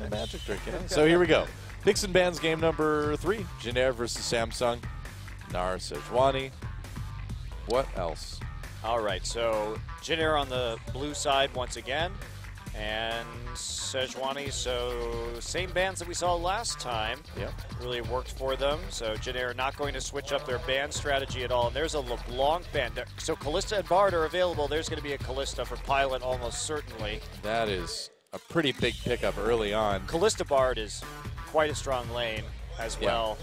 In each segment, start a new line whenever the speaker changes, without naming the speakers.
the magic trick. Yeah. So here we go. Picks and bans game number 3. Janair versus Samsung. Nar Sejuani. What else?
All right, so Janair on the blue side once again. And Sejuani, so same bans that we saw last time.
Yep.
Really worked for them. So Janair not going to switch up their ban strategy at all. And there's a LeBlanc ban. So Kalista and Bard are available. There's going to be a Kalista for Pilot almost certainly.
That is a pretty big pickup early on.
Kalista Bard is quite a strong lane as well.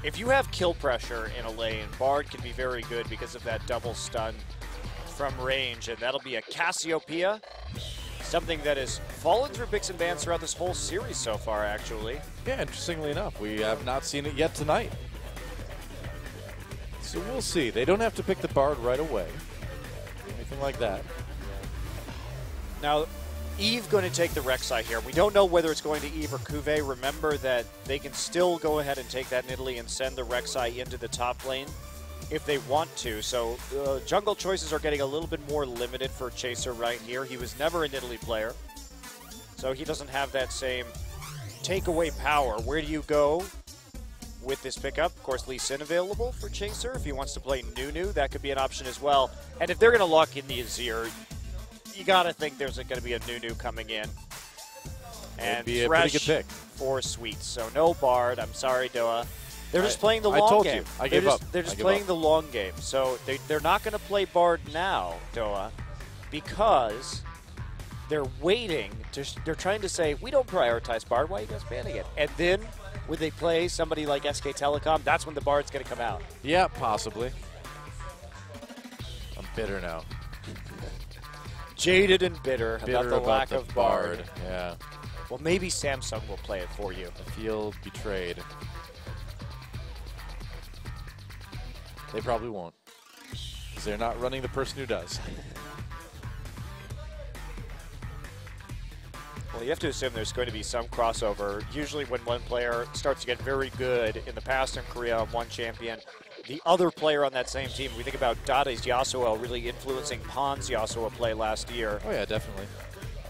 If you have kill pressure in a lane, Bard can be very good because of that double stun from range, and that'll be a Cassiopeia, something that has fallen through picks and bans throughout this whole series so far, actually.
Yeah, interestingly enough, we have not seen it yet tonight. So we'll see. They don't have to pick the Bard right away. Anything like that.
Now, Eve going to take the Rek'Sai here. We don't know whether it's going to Eve or Cuvée. Remember that they can still go ahead and take that Nidalee and send the Rek'Sai into the top lane if they want to. So jungle choices are getting a little bit more limited for Chaser right here. He was never a Nidalee player, so he doesn't have that same takeaway power. Where do you go with this pickup? Of course, Lee Sin available for Chaser. If he wants to play Nunu, that could be an option as well. And if they're going to lock in the Azir, you got to think there's going to be a Nunu coming in. And
be a
Thresh
pretty good pick.
For Sweets. So no Bard. I'm sorry, Doa. They're just playing the long game.
I told you. I give up.
They're just playing the long game. So they're not going to play Bard now, Doa, because they're waiting. They're trying to say, we don't prioritize Bard. Why are you guys banning it? And then when they play somebody like SK Telecom, that's when the Bard's going to come out.
Yeah, possibly. I'm bitter now.
Jaded and bitter about the lack of Bard.
Yeah.
Well, maybe Samsung will play it for you.
I feel betrayed. They probably won't, because they're not running the person who does.
Well, you have to assume there's going to be some crossover. Usually when one player starts to get very good in the past in Korea on one champion, the other player on that same team, we think about Dade's Yasuo really influencing Pon's Yasuo play last year.
Oh yeah, definitely.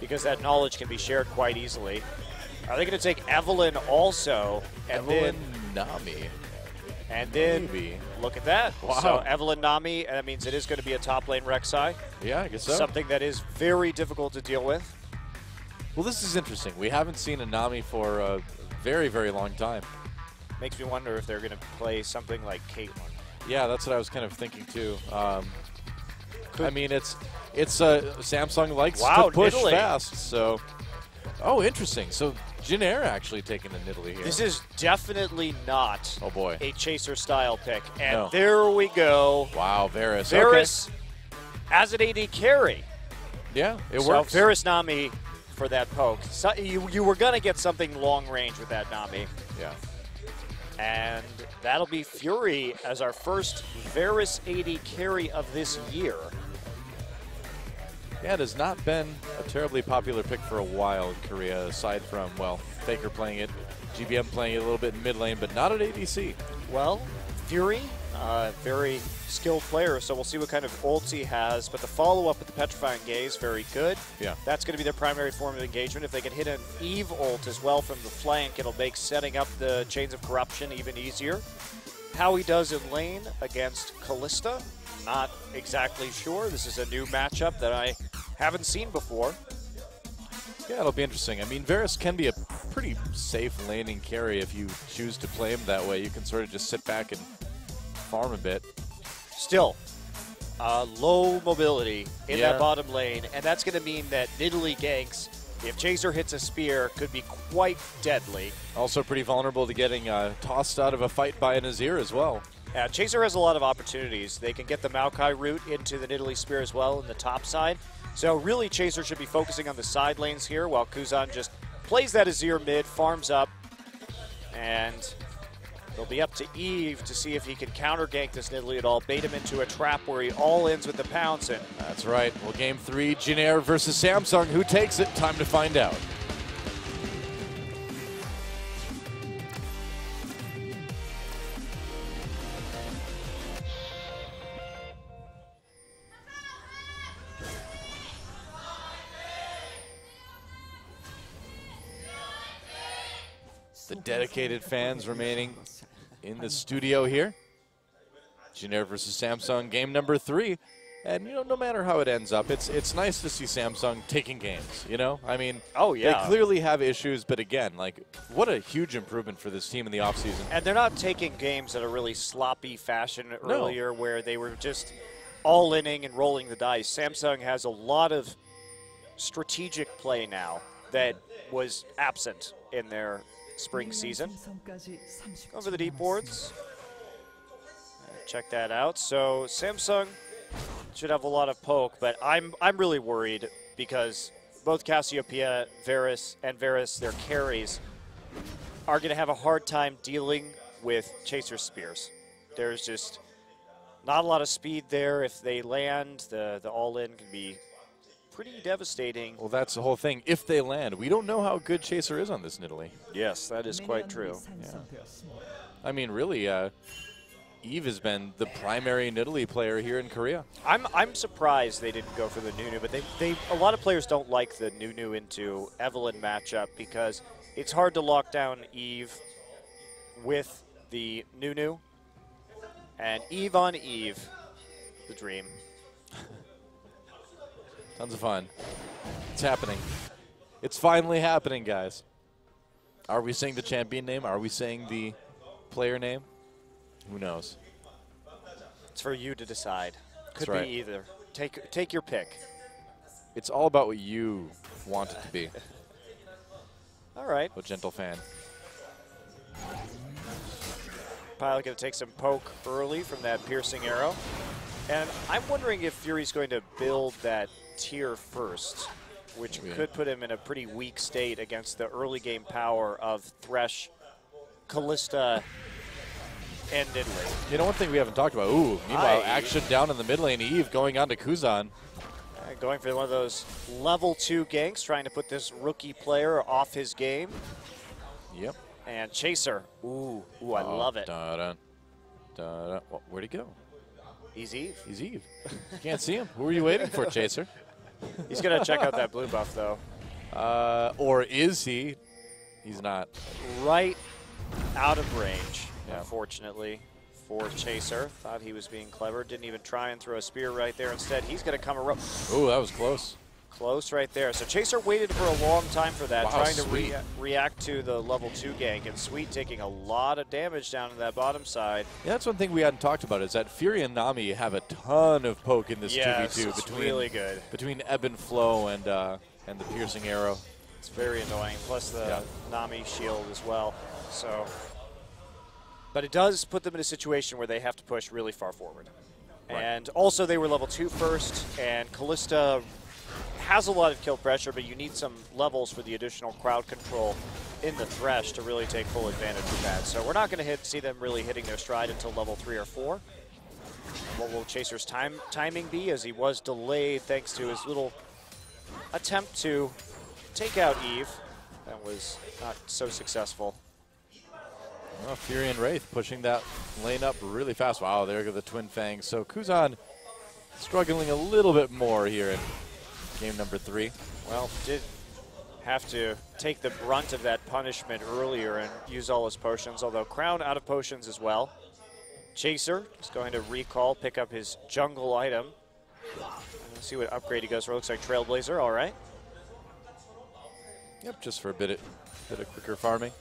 Because that knowledge can be shared quite easily. Are they going to take Evelynn also? And
Evelynn Nami.
And then,
maybe.
Look at that.
Wow.
So Evelynn Nami, and that means it is going to be a top lane Rek'Sai.
Yeah, I guess so.
Something that is very difficult to deal with.
Well, this is interesting. We haven't seen a Nami for a very, very long time.
Makes me wonder if they're going to play something like Caitlyn.
Yeah, that's what I was kind of thinking too. I mean, it's Samsung likes to push
Nidalee.
fast, so. Oh, interesting. So Janair actually taking the Nidalee here.
This is definitely not a Chaser style pick. And there we go.
Wow, Varus.
Varus as an AD carry.
Yeah, it works.
So Varus Nami for that poke. So you were going to get something long range with that Nami.
Yeah.
And that'll be Fury as our first Varus AD carry of this year.
Yeah, it has not been a terribly popular pick for a while in Korea, aside from, well, Faker playing it, GBM playing it a little bit in mid lane, but not at ADC.
Well, Fury, very skilled player, so we'll see what kind of ults he has, but the follow-up with the Petrifying Gaze, very good.
Yeah.
That's going to be their primary form of engagement. If they can hit an Eve ult as well from the flank, it'll make setting up the Chains of Corruption even easier. How he does in lane against Kalista, not exactly sure. This is a new matchup that I haven't seen before.
Yeah, it'll be interesting. I mean, Varus can be a pretty safe laning carry if you choose to play him that way. You can sort of just sit back and farm a bit.
Still, low mobility in that bottom lane, and that's going to mean that Nidalee ganks, if Chaser hits a spear, could be quite deadly.
Also pretty vulnerable to getting tossed out of a fight by an Azir as well.
Yeah, Chaser has a lot of opportunities. They can get the Maokai route into the Nidalee spear as well in the top side. So really, Chaser should be focusing on the side lanes here while Kuzan just plays that Azir mid, farms up, and it'll be up to Eve to see if he can counter gank this Nidalee at all, bait him into a trap where he all ends with the pounce. And
that's right. Well, game 3, Janair versus Samsung. Who takes it? Time to find out. The dedicated fans remaining in the studio here. Junior versus Samsung, game number 3. And, you know, no matter how it ends up, it's nice to see Samsung taking games, you know? I mean,
oh, yeah.
They clearly have issues, but again, like, what a huge improvement for this team in the offseason.
And they're not taking games at a really sloppy fashion earlier where they were just all-inning and rolling the dice. Samsung has a lot of strategic play now that was absent in their spring season. Over the deep boards. Check that out. So Samsung should have a lot of poke, but I'm really worried because both Cassiopeia, Varus, their carries, are going to have a hard time dealing with Chaser Spears. There's just not a lot of speed there. If they land, the all-in can be pretty devastating.
Well, that's the whole thing. If they land, we don't know how good Chaser is on this Nidalee.
Yes, that is quite true.
Yeah. I mean, really, Eve has been the primary Nidalee player here in Korea.
I'm surprised they didn't go for the Nunu, but they a lot of players don't like the Nunu into Evelynn matchup because it's hard to lock down Eve with the Nunu. And Eve on Eve, the dream.
Tons of fun. It's happening. It's finally happening, guys. Are we saying the champion name? Are we saying the player name? Who knows?
It's for you to decide. Could
That's right.
be either. Take your pick.
It's all about what you want it to be.
All right.
A gentle fan.
Pilot going to take some poke early from that piercing arrow. And I'm wondering if Fury's going to build that tier first, which could put him in a pretty weak state against the early game power of Thresh, Kalista, and Nidalee.
You know, one thing we haven't talked about. Ooh, meanwhile, action down in the mid lane. Eve going on to Kuzan.
Going for one of those level 2 ganks, trying to put this rookie player off his game.
Yep.
And Chaser. Ooh, I love it.
Da-da, da-da. Well, where'd he go?
He's Eve.
He's Eve. You can't see him. Who are you waiting for, Chaser?
He's going to check out that blue buff, though.
Or is he? He's not.
Right out of range, unfortunately, for Chaser. Thought he was being clever. Didn't even try and throw a spear right there. Instead, he's going to come around.
Ooh, that was close.
Close right there. So Chaser waited for a long time for that, trying to react to the level 2 gank, and Sweet taking a lot of damage down to that bottom side.
Yeah, that's one thing we hadn't talked about is that Fury and Nami have a ton of poke in this 2v2
it's
between
really good.
Between ebb and flow and the piercing arrow.
It's very annoying. Plus the Nami shield as well. So, but it does put them in a situation where they have to push really far forward. Right. And also they were level 2 first, and Kalista has a lot of kill pressure, but you need some levels for the additional crowd control in the Thresh to really take full advantage of that. So we're not going to see them really hitting their stride until level 3 or 4. What will Chaser's timing be, as he was delayed thanks to his little attempt to take out Eve? That was not so successful.
Well, Fury and Wraith pushing that lane up really fast. Wow, there go the Twin Fangs. So Kuzan struggling a little bit more here in game number 3.
Well, did have to take the brunt of that punishment earlier and use all his potions, although Crown out of potions as well. Chaser is going to recall, pick up his jungle item. Let's see what upgrade he goes for. Looks like Trailblazer, all right.
Yep, just for a bit of quicker farming.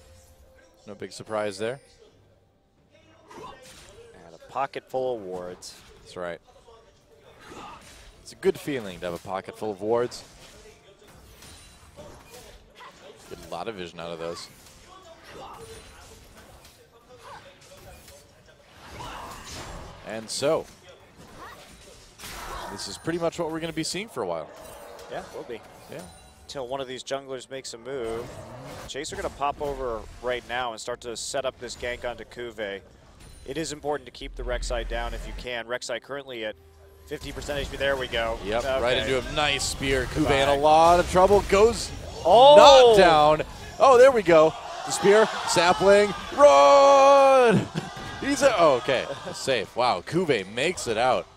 No big surprise there.
And a pocket full of wards.
That's right. It's a good feeling to have a pocket full of wards. Get a lot of vision out of those. And so, this is pretty much what we're going to be seeing for a while.
Yeah, will be.
Yeah.
Until one of these junglers makes a move. Chaser going to pop over right now and start to set up this gank onto Kuve. It is important to keep the Rek'Sai down if you can. Rek'Sai currently at 50% HP. There we go.
Yep,
okay.
Right into a nice spear. Kuve in a lot of trouble. Goes
knocked
down. Oh, there we go. The spear, sapling, run! Okay, safe. Wow, Kuve makes it out.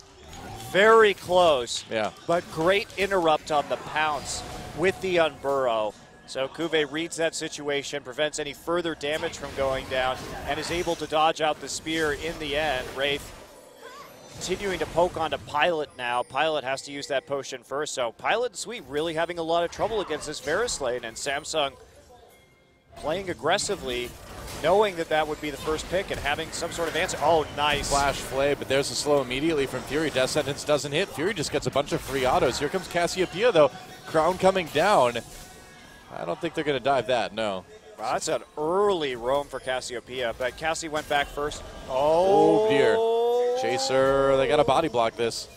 Very close.
Yeah.
But great interrupt on the pounce with the unburrow. So Cuvée reads that situation, prevents any further damage from going down, and is able to dodge out the spear in the end. Wraith continuing to poke onto Pilot now. Pilot has to use that potion first, so Pilot and Sweet really having a lot of trouble against this Varus lane, and Samsung playing aggressively, knowing that that would be the first pick and having some sort of answer. Oh, nice.
Flash Flay, but there's a slow immediately from Fury. Death Sentence doesn't hit. Fury just gets a bunch of free autos. Here comes Cassiopeia, though. Crown coming down. I don't think they're going to dive that, no.
Wow, that's an early roam for Cassiopeia, but Cassie went back first. Oh,
dear. Chaser, they got to body block this.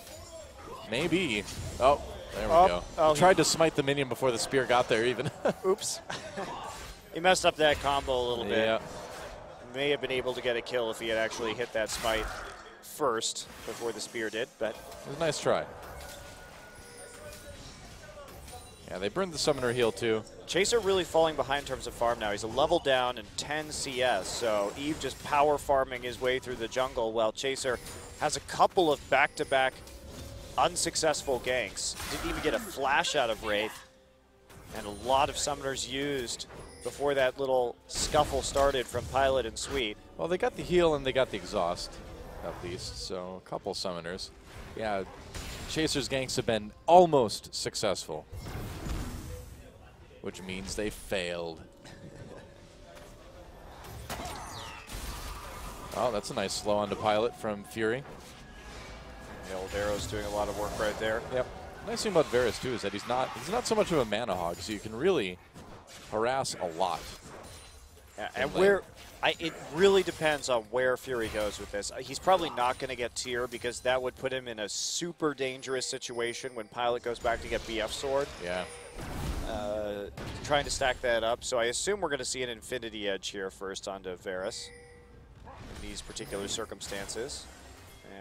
Maybe. Oh, there we go. Oh, tried to smite the minion before the spear got there even.
Oops. He messed up that combo a little bit.
Yeah.
May have been able to get a kill if he had actually hit that smite first before the spear did, but
it was a nice try. Yeah, they burned the summoner heal too.
Chaser really falling behind in terms of farm now. He's a level down and 10 CS, so Eve just power farming his way through the jungle while Chaser has a couple of back-to-back unsuccessful ganks. Didn't even get a flash out of Wraith, and a lot of summoners used before that little scuffle started from Pilot and Sweet.
Well, they got the heal and they got the exhaust, at least, so a couple summoners. Yeah, Chaser's ganks have been almost successful, which means they failed. Oh, that's a nice slow onto Pilot from Fury.
The old Arrow's doing a lot of work right there.
Yep. Nice thing about Varus too is that he's not so much of a mana hog, so you can really harass a lot.
Yeah, and it really depends on where Fury goes with this. He's probably not going to get tier because that would put him in a super dangerous situation when Pilot goes back to get BF Sword.
Yeah.
Trying to stack that up, so I assume we're going to see an Infinity Edge here first onto Varus in these particular circumstances.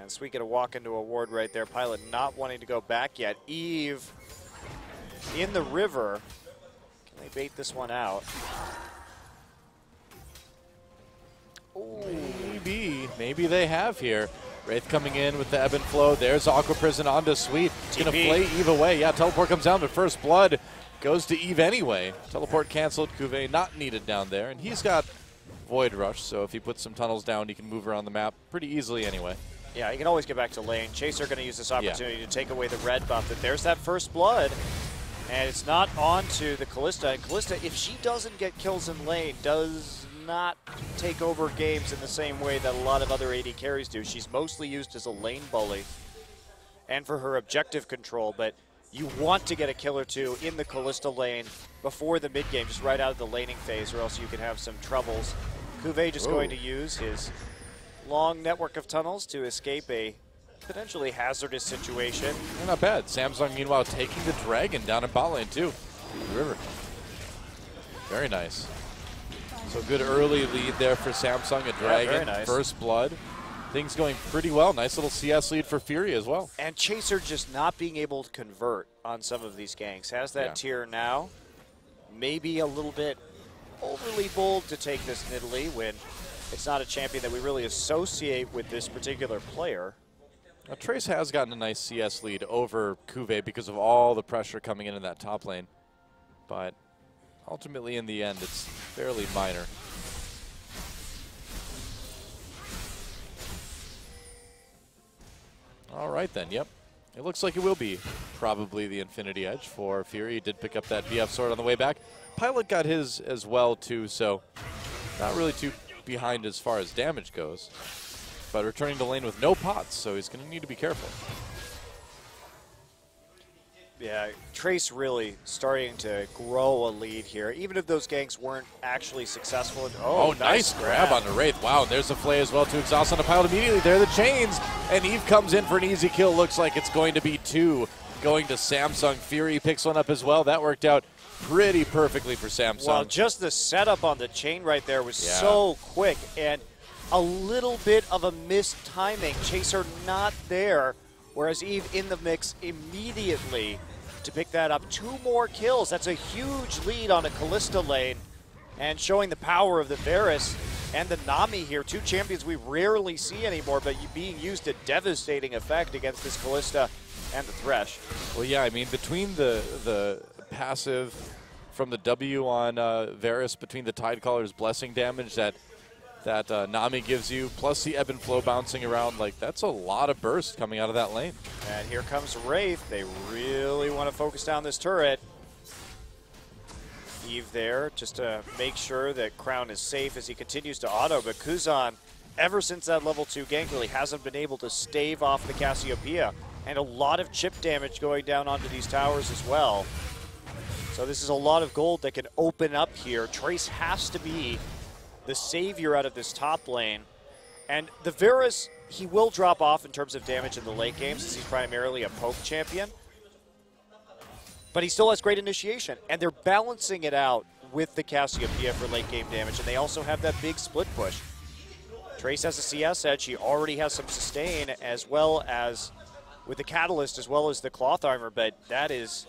And Sweet get a walk into a ward right there. Pilot not wanting to go back yet. Eve in the river. Can they bait this one out?
Ooh. Maybe they have here. Wraith coming in with the ebb and flow. There's Aqua Prison onto Sweet. He's going to play Eve away. Yeah, teleport comes down, but first blood goes to Eve anyway. Teleport canceled. Cuvée not needed down there, and he's got Void Rush, so if he puts some tunnels down, he can move around the map pretty easily anyway.
Yeah, he can always get back to lane. Chaser going to use this opportunity to take away the red buff. That there's that first blood, and it's not on to the Kalista. And Kalista, if she doesn't get kills in lane, does not take over games in the same way that a lot of other AD carries do. She's mostly used as a lane bully and for her objective control, but you want to get a kill or two in the Kalista lane before the mid game, just right out of the laning phase, or else you can have some troubles. Cuvée just going to use his long network of tunnels to escape a potentially hazardous situation.
Yeah, not bad. Samsung, meanwhile, taking the dragon down in bot lane, too. The river. Very nice. So good early lead there for Samsung. A dragon,
nice.
First blood. Things going pretty well. Nice little CS lead for Fury as well.
And Chaser just not being able to convert on some of these ganks. Has that tier now. Maybe a little bit overly bold to take this in Italy when it's not a champion that we really associate with this particular player.
Now, Trace has gotten a nice CS lead over Cuvée because of all the pressure coming in that top lane. But ultimately, in the end, it's fairly minor. All right, then. Yep. It looks like it will be probably the Infinity Edge for Fury. He did pick up that BF sword on the way back. Pilot got his as well, too, so not really too behind as far as damage goes. But returning to lane with no pots, so he's going to need to be careful.
Yeah, Trace really starting to grow a lead here, even if those ganks weren't actually successful.
Oh, nice grab on the Wraith. Wow, there's the Flay as well to exhaust on the Pilot immediately. There are the chains, and Eve comes in for an easy kill. Looks like it's going to be two going to Samsung. Fury picks one up as well. That worked out pretty perfectly for Samsung.
Well, just the setup on the chain right there was so quick, and a little bit of a missed timing. Chaser not there, whereas Eve in the mix immediately to pick that up. 2 more kills. That's a huge lead on a Kalista lane, and showing the power of the Varus and the Nami here. 2 champions we rarely see anymore, but being used to devastating effect against this Kalista and the Thresh.
Well, yeah, I mean, between the passive from the W on Varus between the Tidecaller's blessing damage that Nami gives you, plus the ebb and flow bouncing around. Like, that's a lot of burst coming out of that lane.
And here comes Wraith. They really want to focus down this turret. Eve there just to make sure that Crown is safe as he continues to auto, but Kuzan, ever since that level 2 gank, really hasn't been able to stave off the Cassiopeia, and a lot of chip damage going down onto these towers as well. So this is a lot of gold that can open up here. Trace has to be the savior out of this top lane, and the Varus, he will drop off in terms of damage in the late game since he's primarily a poke champion. But he still has great initiation, and they're balancing it out with the Cassiopeia for late game damage, and they also have that big split push. Trace has a CS edge. He already has some sustain, as well as with the Catalyst, as well as the Cloth Armor, but that is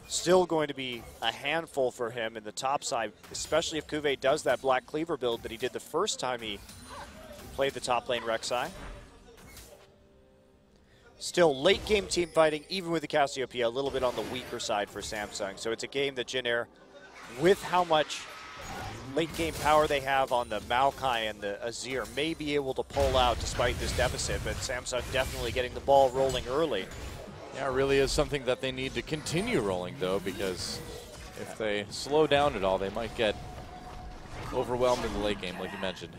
still going to be a handful for him in the top side, especially if Cuvée does that Black Cleaver build that he did the first time he played the top lane Rek'Sai. Still, late game team fighting, even with the Cassiopeia, a little bit on the weaker side for Samsung. So it's a game that Jin Air, with how much late game power they have on the Maokai and the Azir, may be able to pull out despite this deficit, but Samsung definitely getting the ball rolling early.
Yeah, it really is something that they need to continue rolling, though, because if they slow down at all, they might get overwhelmed in the late game, like you mentioned.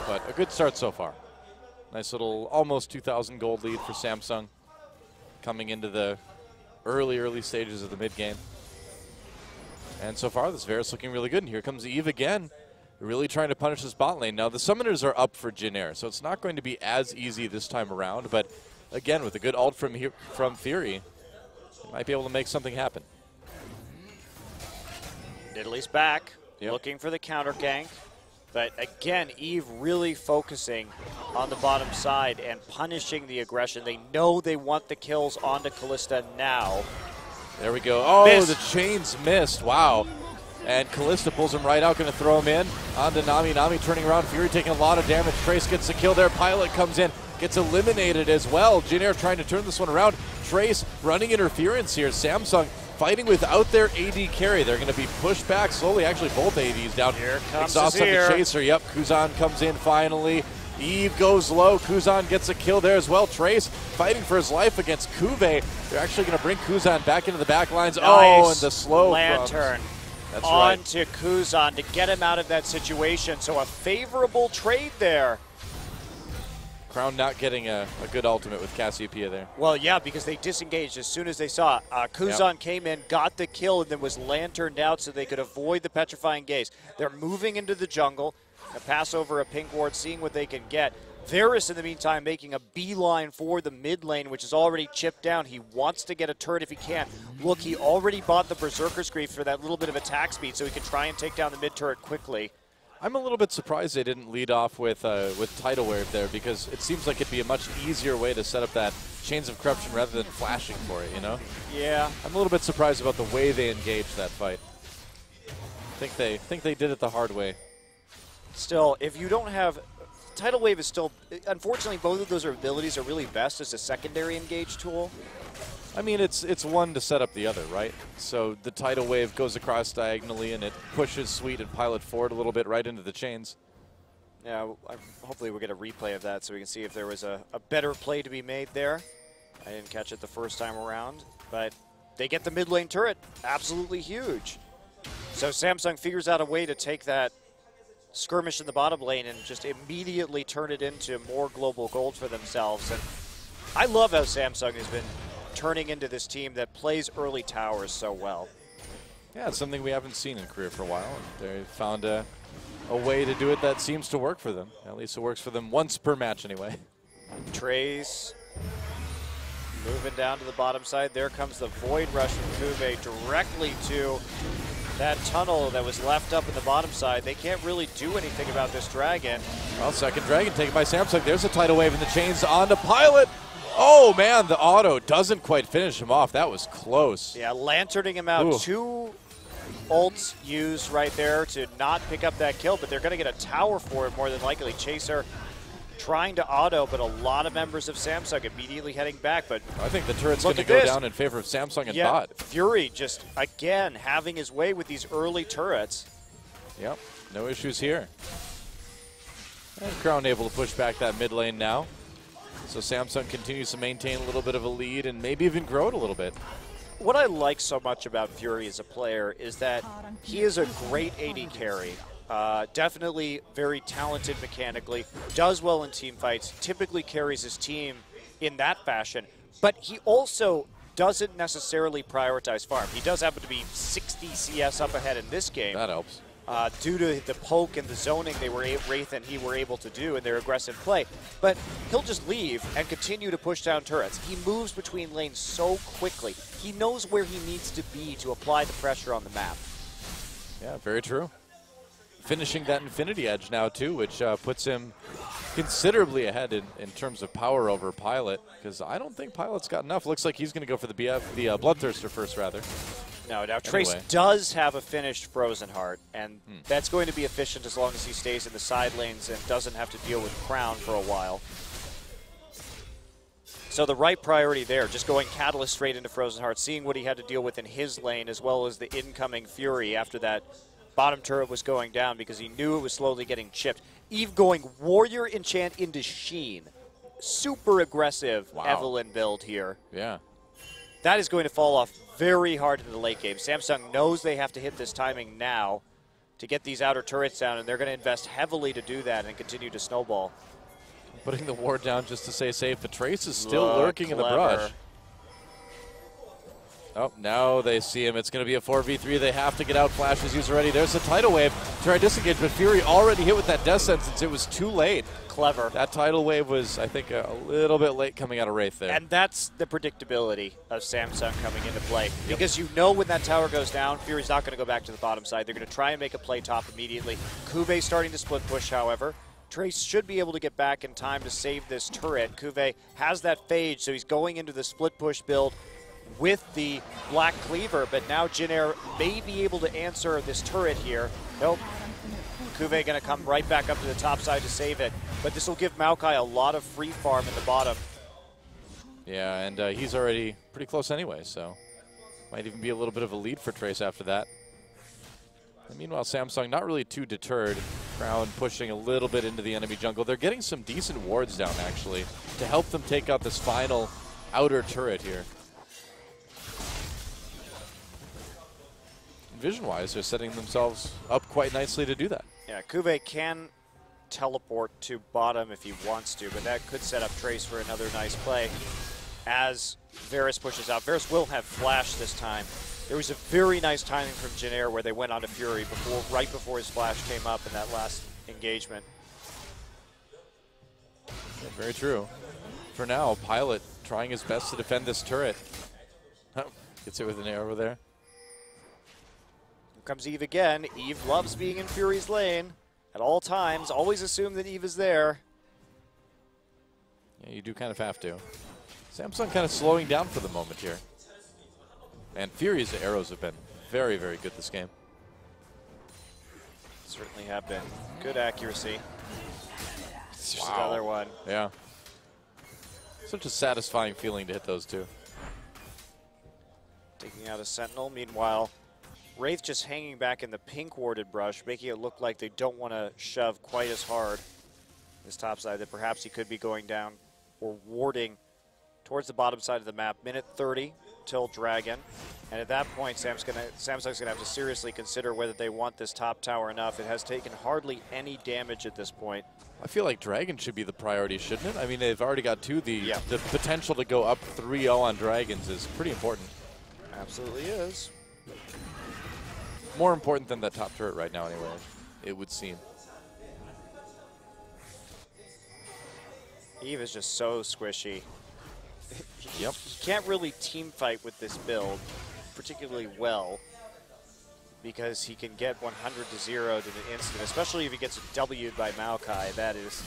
But a good start so far. Nice little almost 2,000 gold lead for Samsung coming into the early stages of the mid game. And so far, this Varus looking really good. And here comes Eve again, really trying to punish this bot lane. Now, the summoners are up for Jin Air, so it's not going to be as easy this time around. But again, with a good ult from Fury, he might be able to make something happen.
Nidalee's back, looking for the counter gank. But again, Eve really focusing on the bottom side and punishing the aggression. They know they want the kills onto Kalista now.
There we go. Oh,
Missed.
The chains missed. Wow. And Kalista pulls him right out, going to throw him in. Onto Nami. Nami turning around. Fury taking a lot of damage. Trace gets the kill there. Pilot comes in, gets eliminated as well. Jin Air trying to turn this one around. Trace running interference here. Samsung fighting without their AD carry. They're going to be pushed back slowly. Actually, both ADs down.
Here comes
Exhaust on the
Azir.
chaser. Yep, Kuzan comes in finally. Eve goes low. Kuzan gets a kill there as well. Trace fighting for his life against Cuvée. They're actually going to bring Kuzan back into the back lines.
Nice.
Oh, and the slow
Lantern
That's
on
right.
to Kuzan to get him out of that situation. So a favorable trade there.
Crown not getting a good ultimate with Cassiopeia there.
Well, yeah, because they disengaged as soon as they saw it. Kuzan came in, got the kill, and then was lanterned out so they could avoid the petrifying gaze. They're moving into the jungle, a pass over a pink ward, seeing what they can get. Varus, in the meantime, making a beeline for the mid lane, which is already chipped down. He wants to get a turret if he can. Look, he already bought the Berserker's Grief for that little bit of attack speed so he can try and take down the mid turret quickly.
I'm a little bit surprised they didn't lead off with Tidal Wave there, because it seems like it'd be a much easier way to set up that Chains of Corruption rather than flashing for it, you know?
Yeah.
I'm a little bit surprised about the way they engaged that fight. I think they did it the hard way.
Still, if you don't have... Tidal Wave is still... Unfortunately, both of those abilities are really best as a secondary engage tool.
I mean, it's one to set up the other, right? So the Tidal Wave goes across diagonally, and it pushes Sweet and Pilot forward a little bit right into the chains.
Yeah, hopefully we'll get a replay of that so we can see if there was a better play to be made there. I didn't catch it the first time around, but they get the mid lane turret. Absolutely huge. So Samsung figures out a way to take that skirmish in the bottom lane and just immediately turn it into more global gold for themselves. And I love how Samsung has been turning into this team that plays early towers so well.
Yeah, it's something we haven't seen in Korea for a while. And they found a way to do it that seems to work for them. At least it works for them once per match anyway.
Trace moving down to the bottom side. There comes the Void Rush from Cuvée directly to that tunnel that was left up in the bottom side. They can't really do anything about this dragon.
Well, second dragon taken by Samsung. There's a Tidal Wave in the chains on the Pilot. Oh, man, the auto doesn't quite finish him off. That was close.
Yeah, lanterning him out.
Ooh.
2 ults used right there to not pick up that kill, but they're going to get a tower for it more than likely. Chaser trying to auto, but a lot of members of Samsung immediately heading back. But
I think the turret's going to go down in favor of Samsung and bot.
Fury just, again, having his way with these early turrets.
Yep, no issues here. And Crown able to push back that mid lane now. So Samsung continues to maintain a little bit of a lead and maybe even grow it a little bit.
What I like so much about Fury as a player is that he is a great AD carry. Definitely very talented mechanically, does well in team fights, typically carries his team in that fashion, but he also doesn't necessarily prioritize farm. He does happen to be 60 CS up ahead in this game.
That helps.
Due to the poke and the zoning Wraith and he were able to do in their aggressive play. But he'll just leave and continue to push down turrets. He moves between lanes so quickly. He knows where he needs to be to apply the pressure on the map.
Yeah, very true. Finishing that Infinity Edge now, too, which puts him considerably ahead in terms of power over Pilot, because I don't think Pilot's got enough. Looks like he's going to go for the Bloodthirster first, rather.
No, now Trace does have a finished Frozen Heart, and that's going to be efficient as long as he stays in the side lanes and doesn't have to deal with Crown for a while. So the right priority there, just going Catalyst straight into Frozen Heart, seeing what he had to deal with in his lane as well as the incoming Fury after that bottom turret was going down because he knew it was slowly getting chipped. Eve going Warrior Enchant into Sheen. Super aggressive Evelynn build here.
Yeah.
That is going to fall off very hard in the late game. Samsung knows they have to hit this timing now to get these outer turrets down, and they're going to invest heavily to do that and continue to snowball.
Putting the ward down just to stay safe, but Trace is still lurking in the brush. Oh, now they see him. It's going to be a 4v3. They have to get out. Flash is used already. There's a tidal wave. Try to disengage, but Fury already hit with that death sentence. It was too late.
Clever.
That tidal wave was, I think, a little bit late coming out of Wraith there.
And that's the predictability of Samsung coming into play. Because you know when that tower goes down, Fury's not going to go back to the bottom side. They're going to try and make a play top immediately. Kuve starting to split push, however. Trace should be able to get back in time to save this turret. Kuve has that Phage, so he's going into the split push build with the Black Cleaver, but now Jin Air may be able to answer this turret here. Nope. Kuve going to come right back up to the top side to save it, but this will give Maokai a lot of free farm in the bottom.
Yeah, and he's already pretty close anyway, so might even be a little bit of a lead for Trace after that. And meanwhile, Samsung not really too deterred. Crown pushing a little bit into the enemy jungle. They're getting some decent wards down, actually, to help them take out this final outer turret here. Vision-wise, they're setting themselves up quite nicely to do that.
Yeah, Kuve can teleport to bottom if he wants to, but that could set up Trace for another nice play. As Varus pushes out, Varus will have Flash this time. There was a very nice timing from Jin Air where they went onto Fury right before his Flash came up in that last engagement.
Yeah, very true. For now, Pilot trying his best to defend this turret. Oh, gets hit with an arrow there.
Comes Eve again. Eve loves being in Fury's lane at all times. Always assume that Eve is there.
Yeah, you do kind of have to. Samsung kind of slowing down for the moment here. And Fury's arrows have been very, very good this game.
Certainly have been. Good accuracy. There's another one.
Yeah. Such a satisfying feeling to hit those two.
Taking out a Sentinel. Meanwhile, Wraith just hanging back in the pink warded brush, making it look like they don't want to shove quite as hard this top side, that perhaps he could be going down or warding towards the bottom side of the map. Minute 30 till Dragon. And at that point, Samsung's going to have to seriously consider whether they want this top tower enough. It has taken hardly any damage at this point.
I feel like Dragon should be the priority, shouldn't it? I mean, they've already got two. The potential to go up 3-0 on Dragons is pretty important.
Absolutely is.
More important than that top turret right now, anyway, it would seem.
Eve is just so squishy.
Yep.
You can't really team fight with this build particularly well because he can get 100 to 0 to the instant, especially if he gets W'd by Maokai. That is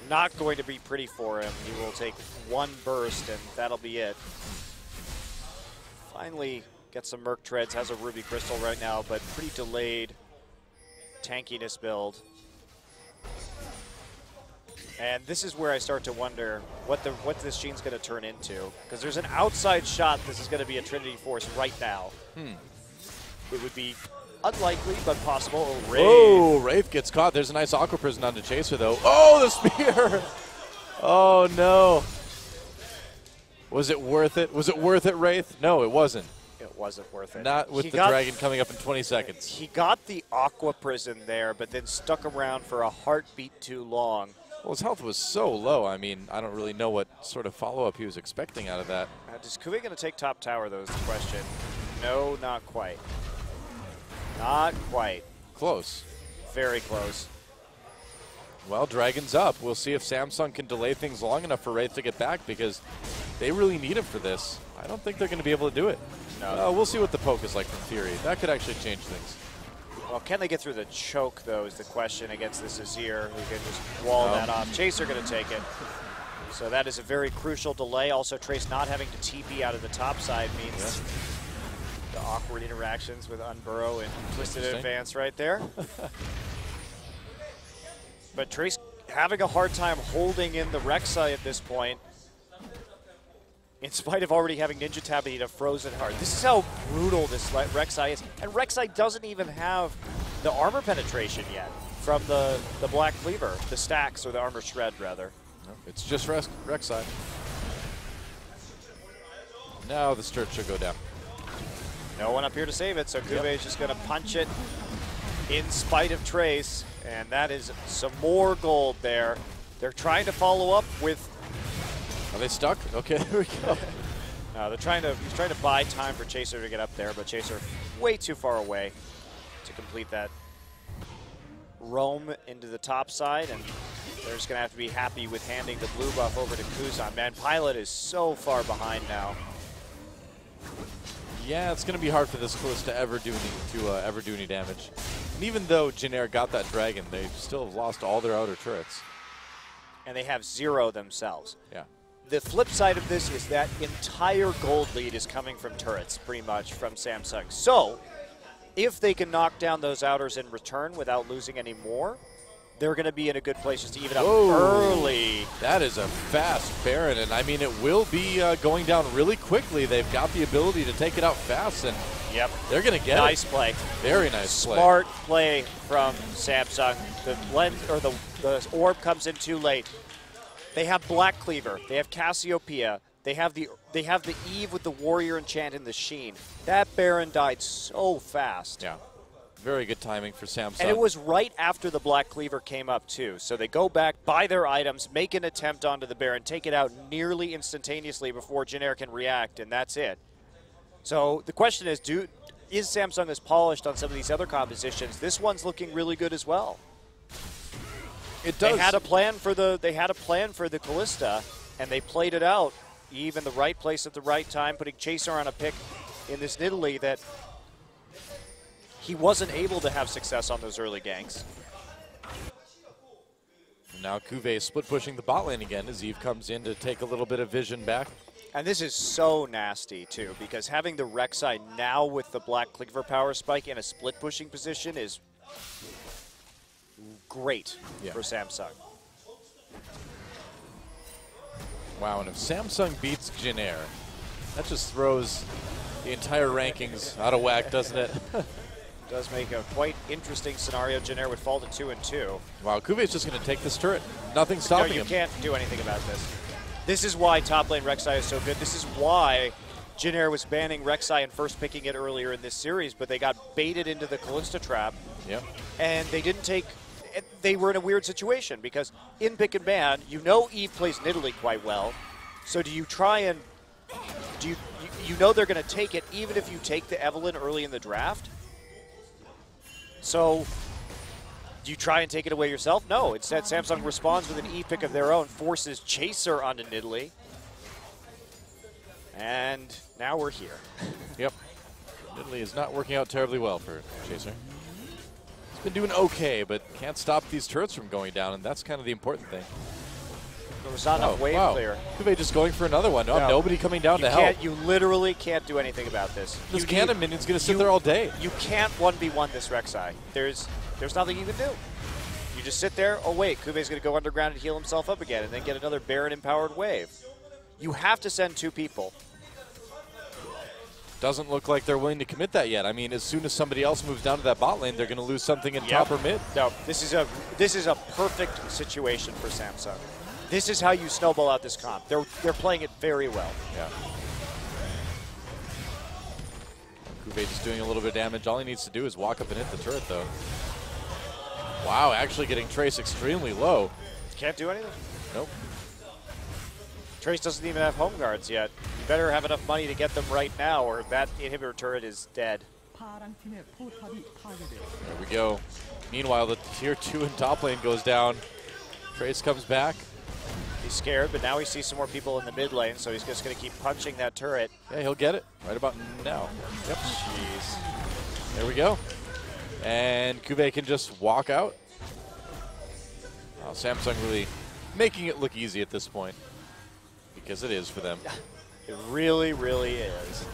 not going to be pretty for him. He will take one burst and that'll be it. Finally gets some Merc Treads, has a Ruby Crystal right now, but pretty delayed tankiness build. And this is where I start to wonder what this Sheen's going to turn into. Because there's an outside shot this is going to be a Trinity Force right now. It would be unlikely, but possible. Oh, Wraith.
Oh, Wraith gets caught. There's a nice Aqua Prison onto Chaser, though. Oh, the spear! Oh, no. Was it worth it? Was it worth it, Wraith? No, it wasn't.
It wasn't worth it.
Not with the dragon coming up in 20 seconds.
He got the Aqua Prison there, but then stuck around for a heartbeat too long.
Well, his health was so low. I mean, I don't really know what sort of follow-up he was expecting out of that.
Is Kuve going to take top tower, though, is the question. No, not quite. Not quite.
Close.
Very close.
Well, Dragon's up. We'll see if Samsung can delay things long enough for Wraith to get back, because they really need him for this. I don't think they're going to be able to do it.
No.
We'll see what the poke is like from Fury. That could actually change things.
Well, can they get through the choke, though, is the question against this Azir, who can just wall that off. Chaser going to take it. So that is a very crucial delay. Also, Trace not having to TP out of the top side means the awkward interactions with Unburrow and Twisted Advance right there. But Trace having a hard time holding in the Rek'Sai at this point, in spite of already having Ninja Tap eat a Frozen Heart. This is how brutal this Rek'Sai is. And Rek'Sai doesn't even have the armor penetration yet from the Black Cleaver, the stacks, or the armor shred, rather.
No, it's just Rek'Sai. Now the Sturt should go down.
No one up here to save it, so Kuve is just going to punch it in spite of Trace. And that is some more gold there. They're trying to follow up with...
Are they stuck? Okay, there we go.
No, he's trying to buy time for Chaser to get up there, but Chaser way too far away to complete that roam into the top side, and they're just going to have to be happy with handing the blue buff over to Kuzan. Man, Pilot is so far behind now.
Yeah, it's going to be hard for this Kalista to ever do any damage. And even though Jin got that dragon, they still have lost all their outer turrets.
And they have 0 themselves.
Yeah.
The flip side of this is that entire gold lead is coming from turrets, pretty much, from Samsung. So, if they can knock down those outers in return without losing any more, they're going to be in a good place just to even up early.
That is a fast Baron, and I mean, it will be going down really quickly. They've got the ability to take it out fast, and they're going to get
nice play.
Very nice play.
Smart play from Samsung. The blend, or the orb comes in too late. They have Black Cleaver. They have Cassiopeia. They have the Eve with the Warrior Enchant and the Sheen. That Baron died so fast.
Yeah. Very good timing for Samsung.
And it was right after the Black Cleaver came up, too. So they go back, buy their items, make an attempt onto the Baron, take it out nearly instantaneously before Jin can react, and that's it. So the question is Samsung as polished on some of these other compositions? This one's looking really good as well.
It does.
They had a plan for the Kalista, and they played it out. Eve in the right place at the right time, putting Chaser on a pick in this Nidalee that he wasn't able to have success on those early ganks.
Now Kuve is split pushing the bot lane again as Eve comes in to take a little bit of vision back.
And this is so nasty, too, because having the Rek'Sai now with the Black Cleaver power spike in a split pushing position is great for Samsung.
Wow, and if Samsung beats Jin, that just throws the entire rankings out of whack, doesn't it?
Does make a quite interesting scenario. Jin would fall to 2-2.
Wow, Kuve's just going to take this turret. Nothing's stopping him.
No, you can't do anything about this. This is why top lane Rek'Sai is so good. This is why Jin was banning Rek'Sai and first picking it earlier in this series, but they got baited into the Kalista trap.
Yep.
And they didn't take... They were in a weird situation because in pick and ban, you know Eve plays Nidalee quite well. So do you try and... You know they're going to take it even if you take the Evelynn early in the draft? So, do you try and take it away yourself? No. Instead, Samsung responds with an E pick of their own, forces Chaser onto Nidalee. And now we're here.
Yep. Nidalee is not working out terribly well for Chaser. He's been doing okay, but can't stop these turrets from going down, and that's kind of the important thing.
There was not enough wave clear.
Kuve just going for another one. No, nobody coming down to help.
You literally can't do anything about this.
This cannon minion's going to sit there all day.
You can't 1v1 this Rek'Sai. There's nothing you can do. You just sit there, oh wait, Kuve's going to go underground and heal himself up again and then get another Baron-empowered wave. You have to send 2 people.
Doesn't look like they're willing to commit that yet. I mean, as soon as somebody else moves down to that bot lane, they're going to lose something in top or mid.
No, this is a perfect situation for Samsung. This is how you snowball out this comp. They're playing it very well.
Yeah. Kuve just doing a little bit of damage. All he needs to do is walk up and hit the turret, though. Wow, actually getting Trace extremely low.
Can't do anything.
Nope.
Trace doesn't even have home guards yet. You better have enough money to get them right now, or that inhibitor turret is dead.
There we go. Meanwhile, the tier 2 in top lane goes down. Trace comes back.
He's scared, but now he sees some more people in the mid lane, so he's just going to keep punching that turret.
Yeah, he'll get it right about now. Yep.
Jeez.
There we go. And Kuve can just walk out. Oh, Samsung really making it look easy at this point. Because it is for them.
It really, really is.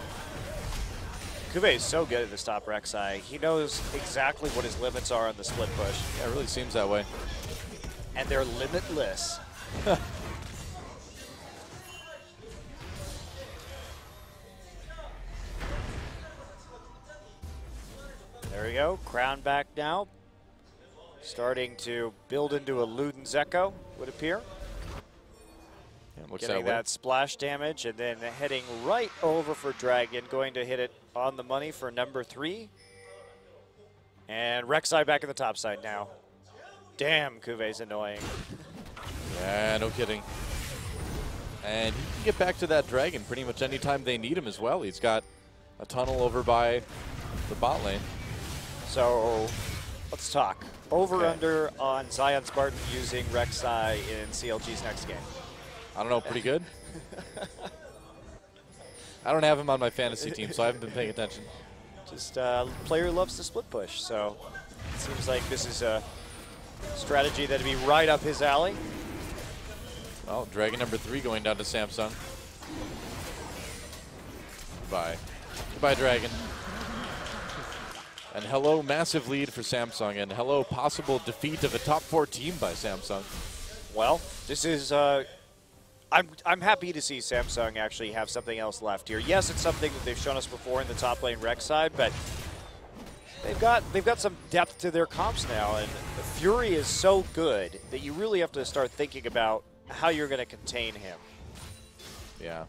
Kuve is so good at this top Rek'Sai. He knows exactly what his limits are on the split push.
Yeah, it really seems that way.
And they're limitless. There we go. Crown back now. Starting to build into a Luden's Echo, would appear.
Yeah, looks
Getting that splash damage, and then heading right over for Dragon, going to hit it on the money for number 3. And Rek'Sai back in the top side now. Damn, Kuve's annoying.
Yeah, no kidding. And he can get back to that Dragon pretty much anytime they need him as well. He's got a tunnel over by the bot lane.
So let's talk. Over-under on Zion Spartan using Rek'Sai in CLG's next game.
I don't know, pretty good. I don't have him on my fantasy team, so I haven't been paying attention.
Just player loves the split push, so it seems like this is a strategy that'd be right up his alley.
Well, Dragon number 3 going down to Samsung. Goodbye. Goodbye, Dragon. And hello, massive lead for Samsung, and hello, possible defeat of a top 4 team by Samsung.
Well, this is I'm happy to see Samsung actually have something else left here. Yes, it's something that they've shown us before in the top lane Rek'Sai, but they've got some depth to their comps now, and Fury is so good that you really have to start thinking about how you're going to contain him.
Yeah.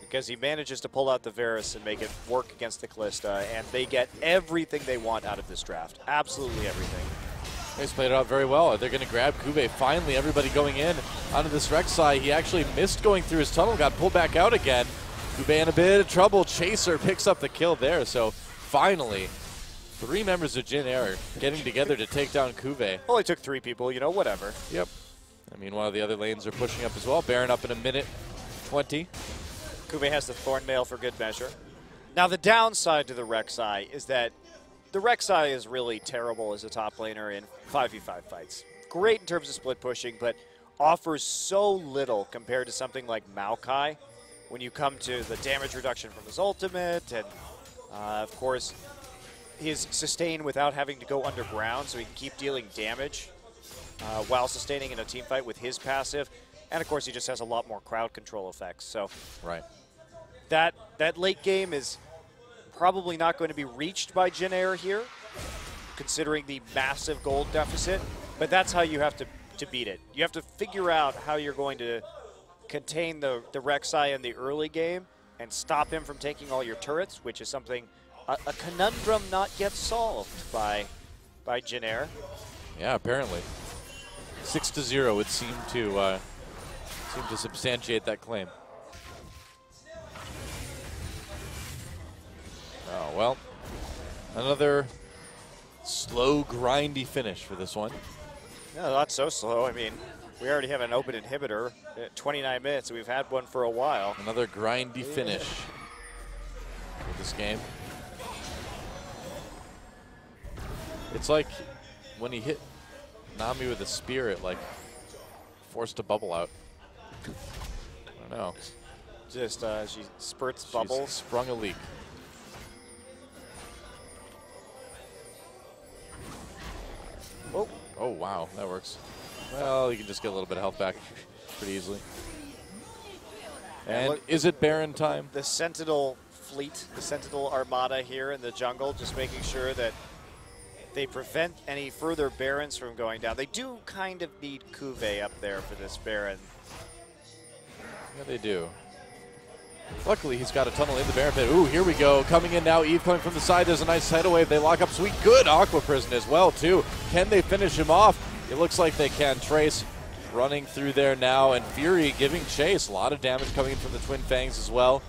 Because he manages to pull out the Varus and make it work against the Kalista, and they get everything they want out of this draft. Absolutely everything.
He's played it out very well. They're going to grab Kuve. Finally, everybody going in onto this Rek'Sai. He actually missed going through his tunnel, got pulled back out again. Kuve in a bit of trouble. Chaser picks up the kill there. So finally, 3 members of Jin Air getting together to take down Kuve.
Only took 3 people, you know, whatever.
Yep. I mean, while the other lanes are pushing up as well. Baron up in a minute 20.
Kuve has the Thornmail for good measure. Now, the downside to the Rek'Sai is that the Rek'Sai is really terrible as a top laner in 5v5 fights. Great in terms of split pushing, but offers so little compared to something like Maokai when you come to the damage reduction from his ultimate, and of course, his sustain without having to go underground, so he can keep dealing damage while sustaining in a team fight with his passive. And of course, he just has a lot more crowd control effects. So
right.
That late game is probably not going to be reached by Jin Air here, considering the massive gold deficit. But that's how you have to beat it. You have to figure out how you're going to contain the Rek'Sai in the early game and stop him from taking all your turrets, which is something, a conundrum not yet solved by Jin Air.
Yeah, apparently. 6-0 would seem to substantiate that claim. Oh, well, another slow, grindy finish for this one.
No, not so slow. I mean, we already have an open inhibitor at 29 minutes, and we've had one for a while.
Another grindy finish for this game. It's like when he hit Nami with a spear, it like forced a bubble out. I don't know.
Just she spurts bubbles.
Sprung a leak. Oh, wow, that works. Well, you can just get a little bit of health back pretty easily. And is it Baron time?
The Sentinel fleet, the Sentinel Armada here in the jungle, just making sure that they prevent any further Barons from going down. They do kind of need Cuvée up there for this Baron.
Yeah, they do. Luckily, he's got a tunnel in the Baron pit. Ooh, here we go. Coming in now, Eve coming from the side. There's a nice tidal wave. They lock up Sweet. Good Aqua Prison as well, too. Can they finish him off? It looks like they can. Trace running through there now, and Fury giving chase. A lot of damage coming in from the Twin Fangs as well.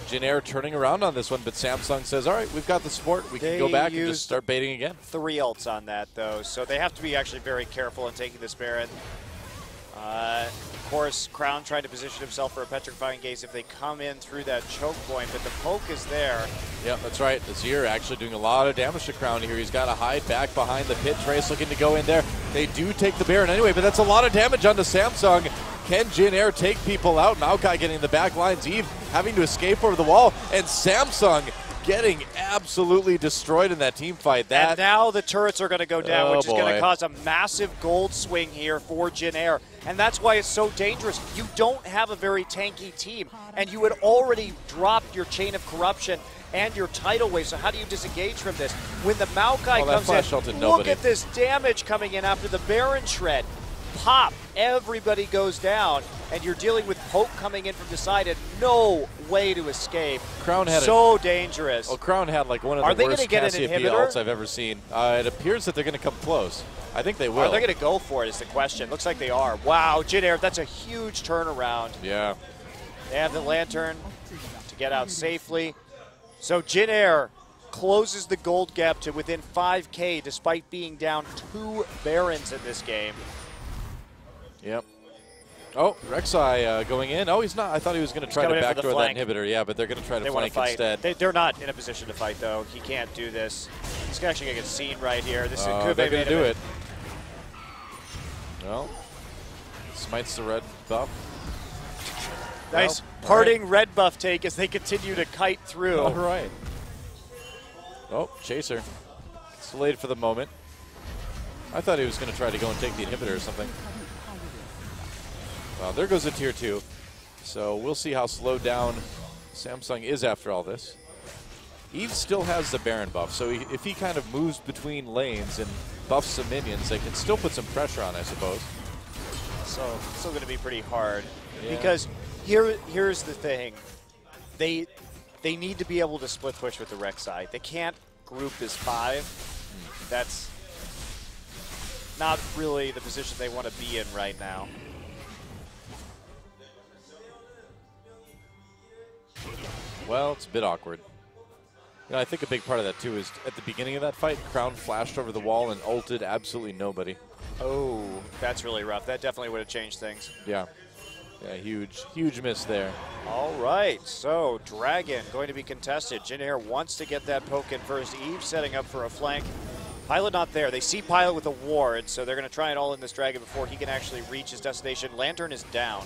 Jin Air turning around on this one, but Samsung says, all right, we've got the support. We can go back and just start baiting again.
3 ults on that, though, so they have to be actually very careful in taking this Baron. Of course, Crown trying to position himself for a petrifying gaze if they come in through that choke point, but the poke is there.
Yeah, that's right. Azir actually doing a lot of damage to Crown here. He's got to hide back behind the pit. Trace looking to go in there. They do take the Baron anyway, but that's a lot of damage onto Samsung. Can Jin Air take people out? Maokai getting the back lines. Eve having to escape over the wall, and Samsung getting absolutely destroyed in that team fight.
And now the turrets are going to go down, which is going to cause a massive gold swing here for Jin Air. And that's why it's so dangerous. You don't have a very tanky team, and you had already dropped your Chain of Corruption and your tidal wave, so how do you disengage from this? When the Maokai comes in, look at this damage coming in after the Baron Shred. Pop, everybody goes down, and you're dealing with poke coming in from the side and no way to escape.
Crown had
so dangerous.
Well, Crown had like one of the worst Cassiopeia ults I've ever seen. It appears that they're going to come close. I think they will.
Are they going to go for it is the question. Looks like they are. Wow, Jin Air, that's a huge turnaround.
Yeah.
They have the Lantern to get out safely. So Jin Air closes the gold gap to within 5K despite being down 2 Barons in this game.
Yep. Oh, Rek'Sai going in. Oh, he's not. I thought he was going to try to backdoor that inhibitor. Yeah, but they're going to try to flank instead.
They're not in a position to fight, though. He can't do this. He's actually going to get seen right here. This is
Cuvée. They're going to do it. Well, smites the red buff.
Nice parting red buff take as they continue to kite through.
All right. Oh, Chaser. It's delayed for the moment. I thought he was going to try to go and take the inhibitor or something. Well, there goes a tier 2. So we'll see how slowed down Samsung is after all this. Eve still has the Baron buff, so if he kind of moves between lanes and buffs some minions, they can still put some pressure on, I suppose.
So it's still going to be pretty hard. Yeah. Because here's the thing. They need to be able to split push with the Rek'Sai. They can't group as 5. That's not really the position they want to be in right now.
Well, it's a bit awkward. You know, I think a big part of that, too, is at the beginning of that fight, Crown flashed over the wall and ulted absolutely nobody.
Oh, that's really rough. That definitely would have changed things.
Yeah. Yeah, huge miss there.
All right, so Dragon going to be contested. Jin Air wants to get that poke in first. Eve setting up for a flank. Pilot not there. They see Pilot with a ward, so they're going to try it all in this Dragon before he can actually reach his destination. Lantern is down.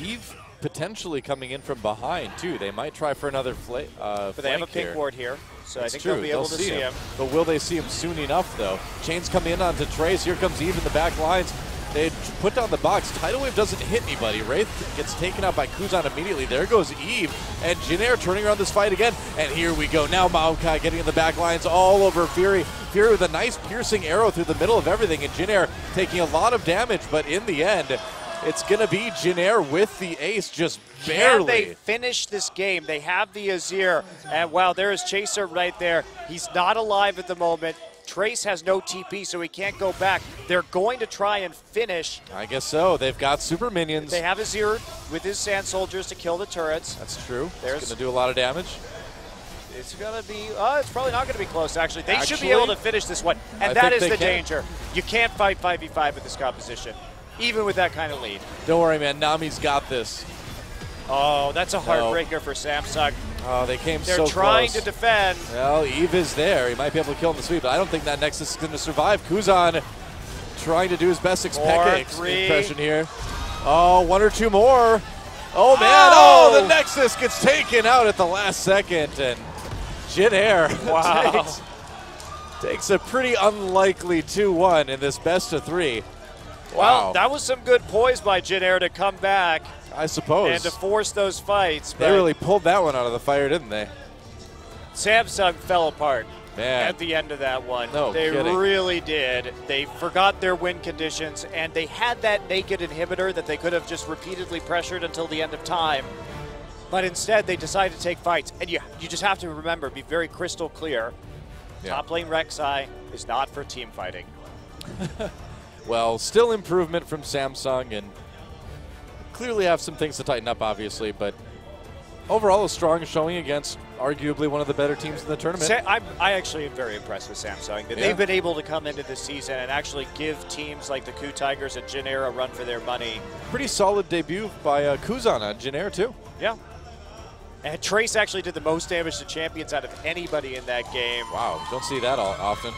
Eve potentially coming in from behind, too. They might try for another flank.
But they have a pink ward here, so I think they'll be able to see him.
But will they see him soon enough, though? Chain's coming in onto Trace. Here comes Eve in the back lines. They put down the box. Tidal Wave doesn't hit anybody. Wraith gets taken out by Kuzan immediately. There goes Eve. And Jin Air turning around this fight again. And here we go. Now Maokai getting in the back lines all over Fury. Fury with a nice piercing arrow through the middle of everything. And Jin Air taking a lot of damage. But in the end, it's going to be Jin Air with the ace, just barely.
Can they finish this game? They have the Azir. And wow, there is Chaser right there. He's not alive at the moment. Trace has no TP, so he can't go back. They're going to try and finish.
I guess so. They've got super minions.
They have Azir with his Sand Soldiers to kill the turrets.
That's true. It's going to do a lot of damage.
It's going to be, it's probably not going to be close, actually. They should be able to finish this one, and that is the danger. You can't fight 5v5 with this composition, even with that kind of lead.
Don't worry, man. Nami's got this.
Oh, that's a heartbreaker for Samsung.
Oh, they came so
close. They're trying
to
defend.
Well, Eve is there. He might be able to kill in the sweep, but I don't think that Nexus is going to survive. Kuzan trying to do his best impression here. Oh, 1 or 2 more. Oh, man. Oh, the Nexus gets taken out at the last second. And Jin Air takes a pretty unlikely 2-1 in this best of 3. Wow.
Well, that was some good poise by Jin Air to come back
I suppose.
and to force those fights.
They really pulled that one out of the fire, didn't they?
Samsung fell apart at the end of that one.
No
they
kidding.
really did. They forgot their win conditions, and they had that naked inhibitor that they could have just repeatedly pressured until the end of time. But instead, they decided to take fights. And you just have to remember, be very crystal clear, top lane Rek'Sai is not for team fighting.
Well, still improvement from Samsung, and clearly have some things to tighten up, obviously, but overall a strong showing against arguably one of the better teams in the tournament.
I actually am very impressed with Samsung. That they've been able to come into this season and actually give teams like the Ku Tigers and Jin Air a run for their money.
Pretty solid debut by Kuzan on Jin Air, too.
Yeah. And Trace actually did the most damage to champions out of anybody in that game.
Wow, don't see that often.